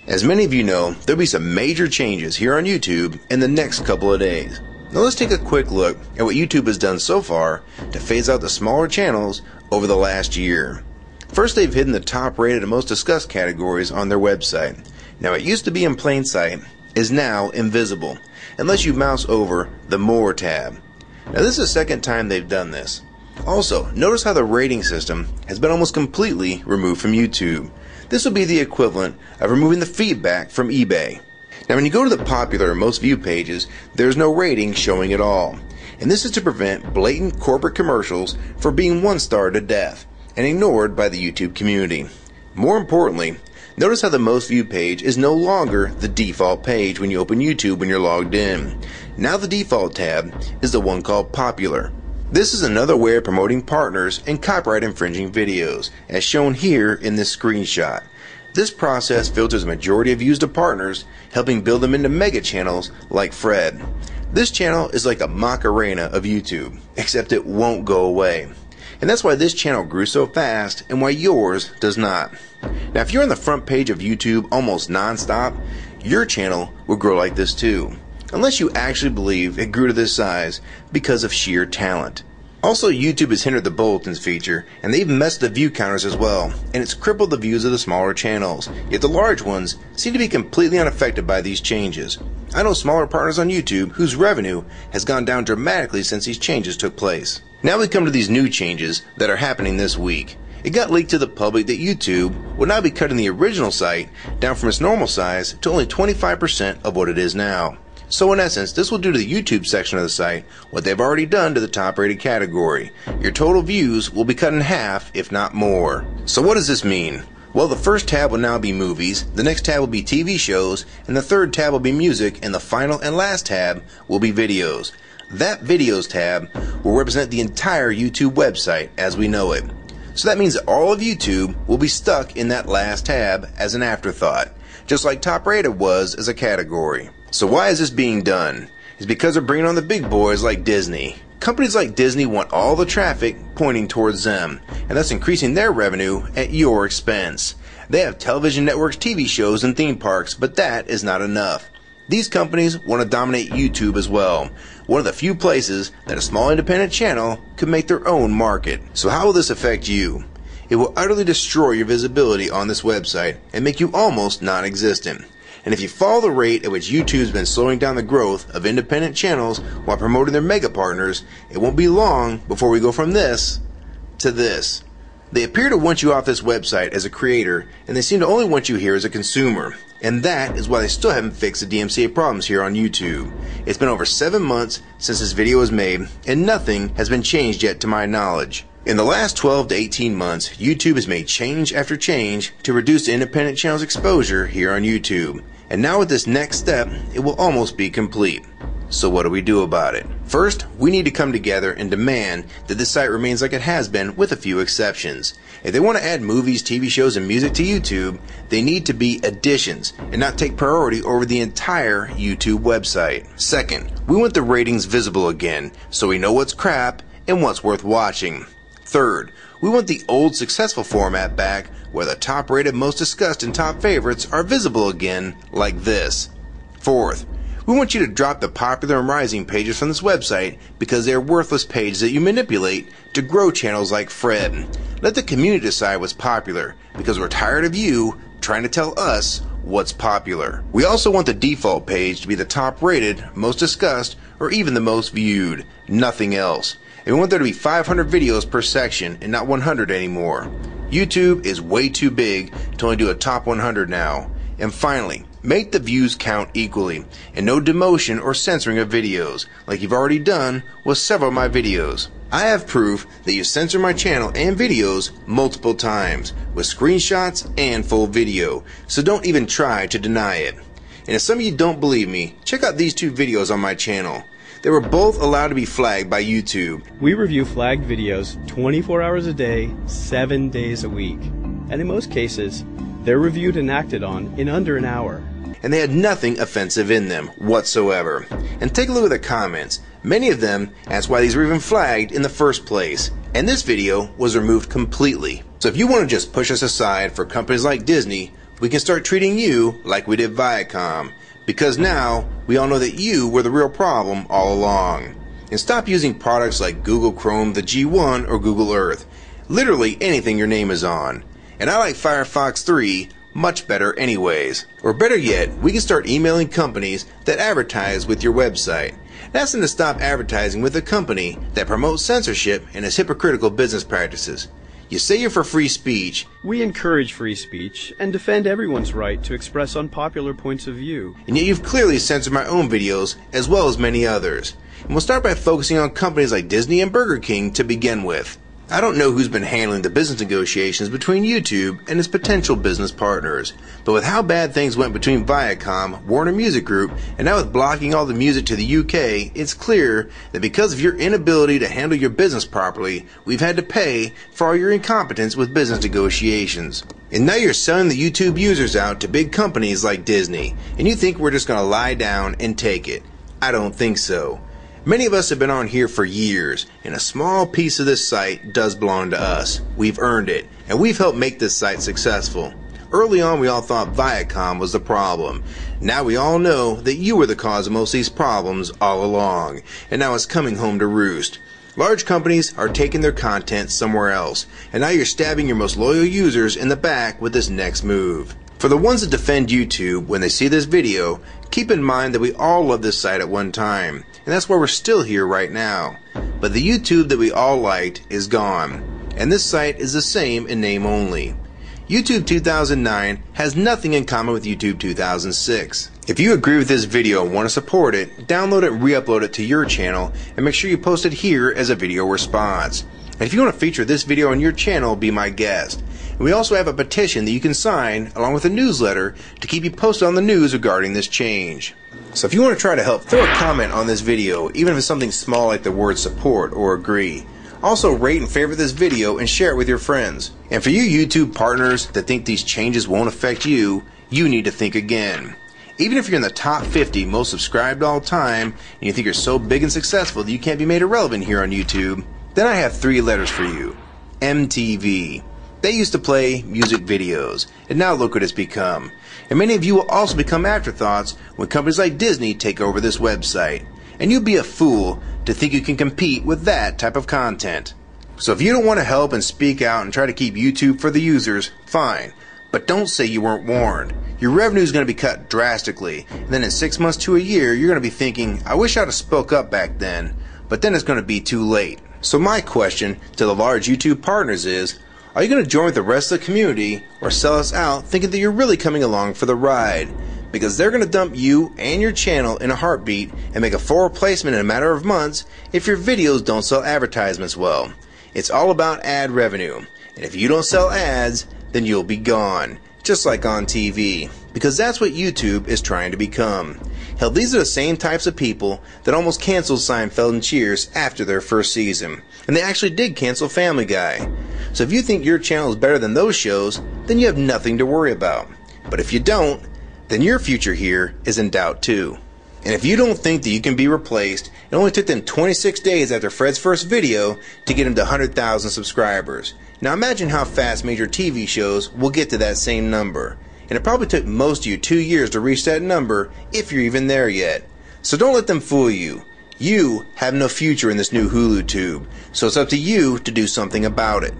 As many of you know, there'll be some major changes here on YouTube in the next couple of days. Now let's take a quick look at what YouTube has done so far to phase out the smaller channels over the last year. First, they've hidden the top rated and most discussed categories on their website. Now it used to be in plain sight, is now invisible, unless you mouse over the More tab. Now this is the second time they've done this. Also, notice how the rating system has been almost completely removed from YouTube. This will be the equivalent of removing the feedback from eBay. Now when you go to the popular or most viewed pages, there's no rating showing at all. And this is to prevent blatant corporate commercials for being one-starred to death and ignored by the YouTube community. More importantly, notice how the most viewed page is no longer the default page when you open YouTube when you're logged in. Now the default tab is the one called Popular. This is another way of promoting partners and copyright infringing videos, as shown here in this screenshot. This process filters a majority of views to partners, helping build them into mega channels like Fred. This channel is like a Macarena of YouTube, except it won't go away. And that's why this channel grew so fast and why yours does not. Now if you're on the front page of YouTube almost non-stop, your channel will grow like this too. Unless you actually believe it grew to this size because of sheer talent. Also, YouTube has hindered the bulletins feature, and they've messed the view counters as well, and it's crippled the views of the smaller channels, yet the large ones seem to be completely unaffected by these changes. I know smaller partners on YouTube whose revenue has gone down dramatically since these changes took place. Now we come to these new changes that are happening this week. It got leaked to the public that YouTube will now be cutting the original site down from its normal size to only 25% of what it is now. So in essence, this will do to the YouTube section of the site what they've already done to the top rated category. Your total views will be cut in half, if not more. So what does this mean? Well, the first tab will now be movies, the next tab will be TV shows, and the third tab will be music, and the final and last tab will be videos. That videos tab will represent the entire YouTube website as we know it. So that means that all of YouTube will be stuck in that last tab as an afterthought, just like top rated was as a category. So why is this being done? It's because they're bringing on the big boys like Disney. Companies like Disney want all the traffic pointing towards them, and thus increasing their revenue at your expense. They have television networks, TV shows, and theme parks, but that is not enough. These companies want to dominate YouTube as well, one of the few places that a small independent channel could make their own market. So how will this affect you? It will utterly destroy your visibility on this website and make you almost non-existent. And if you follow the rate at which YouTube's been slowing down the growth of independent channels while promoting their mega partners, it won't be long before we go from this to this. They appear to want you off this website as a creator, and they seem to only want you here as a consumer. And that is why they still haven't fixed the DMCA problems here on YouTube. It's been over 7 months since this video was made, and nothing has been changed yet to my knowledge. In the last 12 to 18 months, YouTube has made change after change to reduce the independent channel's exposure here on YouTube. And now with this next step, it will almost be complete. So what do we do about it? First, we need to come together and demand that this site remains like it has been with a few exceptions. If they want to add movies, TV shows, and music to YouTube, they need to be additions and not take priority over the entire YouTube website. Second, we want the ratings visible again so we know what's crap and what's worth watching. Third, we want the old successful format back where the top rated, most discussed, and top favorites are visible again like this. Fourth, we want you to drop the popular and rising pages from this website because they are worthless pages that you manipulate to grow channels like Fred. Let the community decide what's popular because we're tired of you trying to tell us what's popular. We also want the default page to be the top rated, most discussed, or even the most viewed. Nothing else. And we want there to be 500 videos per section and not 100 anymore. YouTube is way too big to only do a top 100 now. And finally, make the views count equally, and no demotion or censoring of videos, like you've already done with several of my videos. I have proof that you censor my channel and videos multiple times, with screenshots and full video, so don't even try to deny it. And if some of you don't believe me, check out these two videos on my channel. They were both allowed to be flagged by YouTube. We review flagged videos 24 hours a day, 7 days a week. And in most cases, They're reviewed and acted on in under an hour. And they had nothing offensive in them whatsoever. And take a look at the comments. Many of them asked why these were even flagged in the first place. And this video was removed completely. So if you want to just push us aside for companies like Disney, we can start treating you like we did Viacom. Because now, we all know that you were the real problem all along. And stop using products like Google Chrome, the G1, or Google Earth. Literally anything your name is on. And I like Firefox 3 much better anyways. Or better yet, we can start emailing companies that advertise with your website. And ask them to stop advertising with a company that promotes censorship and has hypocritical business practices. You say you're for free speech. We encourage free speech and defend everyone's right to express unpopular points of view. And yet you've clearly censored my own videos as well as many others. And we'll start by focusing on companies like Disney and Burger King to begin with. I don't know who's been handling the business negotiations between YouTube and its potential business partners, but with how bad things went between Viacom, Warner Music Group, and now with blocking all the music to the UK, it's clear that because of your inability to handle your business properly, we've had to pay for all your incompetence with business negotiations. And now you're selling the YouTube users out to big companies like Disney, and you think we're just going to lie down and take it. I don't think so. Many of us have been on here for years, and a small piece of this site does belong to us. We've earned it, and we've helped make this site successful. Early on, we all thought Viacom was the problem. Now we all know that you were the cause of most of these problems all along, and now it's coming home to roost. Large companies are taking their content somewhere else, and now you're stabbing your most loyal users in the back with this next move. For the ones that defend YouTube when they see this video, keep in mind that we all loved this site at one time, and that's why we're still here right now. But the YouTube that we all liked is gone, and this site is the same in name only. YouTube 2009 has nothing in common with YouTube 2006. If you agree with this video and want to support it, download it and re-upload it to your channel, and make sure you post it here as a video response. And if you want to feature this video on your channel, be my guest. And we also have a petition that you can sign along with a newsletter to keep you posted on the news regarding this change. So if you want to try to help, throw a comment on this video, even if it's something small like the word support or agree. Also rate and favorite this video and share it with your friends. And for you YouTube partners that think these changes won't affect you, you need to think again. Even if you're in the top 50 most subscribed all time, and you think you're so big and successful that you can't be made irrelevant here on YouTube, then I have 3 letters for you. MTV. They used to play music videos, and now look what it's become. And many of you will also become afterthoughts when companies like Disney take over this website. And you'd be a fool to think you can compete with that type of content. So if you don't want to help and speak out and try to keep YouTube for the users, fine. But don't say you weren't warned. Your revenue is going to be cut drastically, and then in 6 months to a year, you're going to be thinking, I wish I'd have spoke up back then. But then it's going to be too late. So my question to the large YouTube partners is, are you going to join with the rest of the community or sell us out thinking that you're really coming along for the ride? Because they're going to dump you and your channel in a heartbeat and make a full replacement in a matter of months if your videos don't sell advertisements well. It's all about ad revenue. And if you don't sell ads, then you'll be gone. Just like on TV. Because that's what YouTube is trying to become. Hell, these are the same types of people that almost canceled Seinfeld and Cheers after their first season. And they actually did cancel Family Guy. So if you think your channel is better than those shows, then you have nothing to worry about. But if you don't, then your future here is in doubt too. And if you don't think that you can be replaced, it only took them 26 days after Fred's first video to get him to 100,000 subscribers. Now imagine how fast major TV shows will get to that same number. And it probably took most of you 2 years to reach that number, if you're even there yet. So don't let them fool you. You have no future in this new Hulu tube, so it's up to you to do something about it.